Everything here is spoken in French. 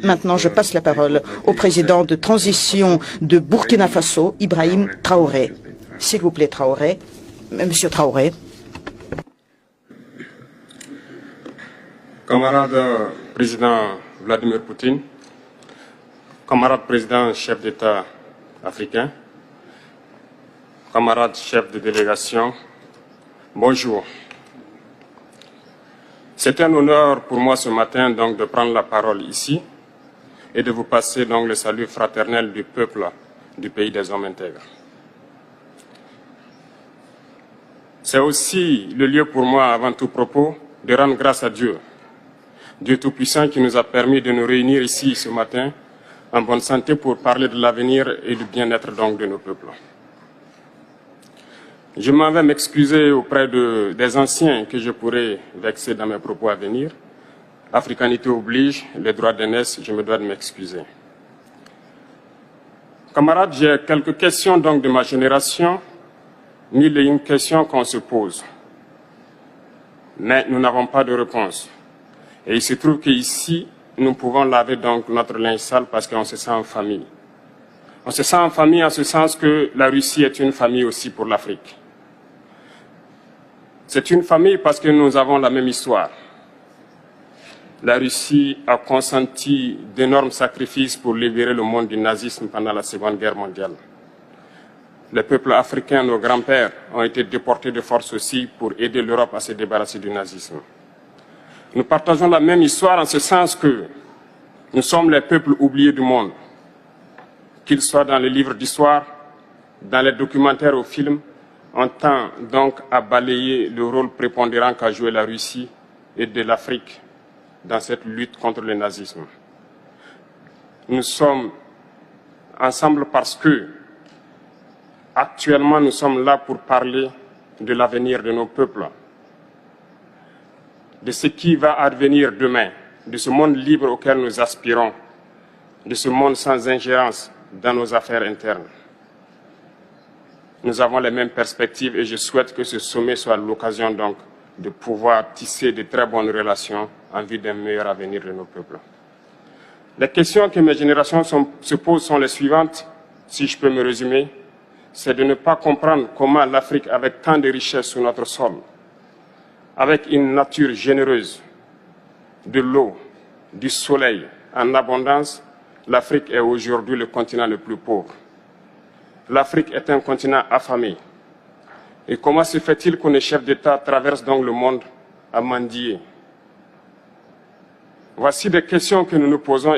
Maintenant, je passe la parole au président de transition de Burkina Faso, Ibrahim Traoré. S'il vous plaît, Traoré. Monsieur Traoré. Camarade président Vladimir Poutine, camarade président chef d'État africain, camarade chef de délégation, bonjour. C'est un honneur pour moi ce matin donc de prendre la parole ici et de vous passer donc le salut fraternel du peuple du pays des hommes intègres. C'est aussi le lieu pour moi, avant tout propos, de rendre grâce à Dieu, Dieu Tout-Puissant qui nous a permis de nous réunir ici ce matin en bonne santé pour parler de l'avenir et du bien-être donc de nos peuples. Je m'en vais m'excuser auprès des anciens que je pourrais vexer dans mes propos à venir. Africanité oblige, les droits d'aînesse, je me dois de m'excuser. Camarades, j'ai quelques questions donc de ma génération, mille et une questions qu'on se pose. Mais nous n'avons pas de réponse. Et il se trouve qu'ici, nous pouvons laver donc notre linge sale parce qu'on se sent en famille. On se sent en famille en ce sens que la Russie est une famille aussi pour l'Afrique. C'est une famille parce que nous avons la même histoire. La Russie a consenti d'énormes sacrifices pour libérer le monde du nazisme pendant la Seconde Guerre mondiale. Les peuples africains, nos grands-pères, ont été déportés de force aussi pour aider l'Europe à se débarrasser du nazisme. Nous partageons la même histoire en ce sens que nous sommes les peuples oubliés du monde, qu'ils soient dans les livres d'histoire, dans les documentaires ou films, on tend donc à balayer le rôle prépondérant qu'a joué la Russie et de l'Afrique dans cette lutte contre le nazisme. Nous sommes ensemble parce que, actuellement, nous sommes là pour parler de l'avenir de nos peuples, de ce qui va advenir demain, de ce monde libre auquel nous aspirons, de ce monde sans ingérence dans nos affaires internes. Nous avons les mêmes perspectives et je souhaite que ce sommet soit l'occasion donc de pouvoir tisser de très bonnes relations en vue d'un meilleur avenir de nos peuples. Les questions que mes générations se posent sont les suivantes, si je peux me résumer, c'est de ne pas comprendre comment l'Afrique, avec tant de richesses sur notre sol, avec une nature généreuse, de l'eau, du soleil en abondance, l'Afrique est aujourd'hui le continent le plus pauvre. L'Afrique est un continent affamé. Et comment se fait-il que les chefs d'État traversent donc le monde à mendier? Voici des questions que nous nous posons.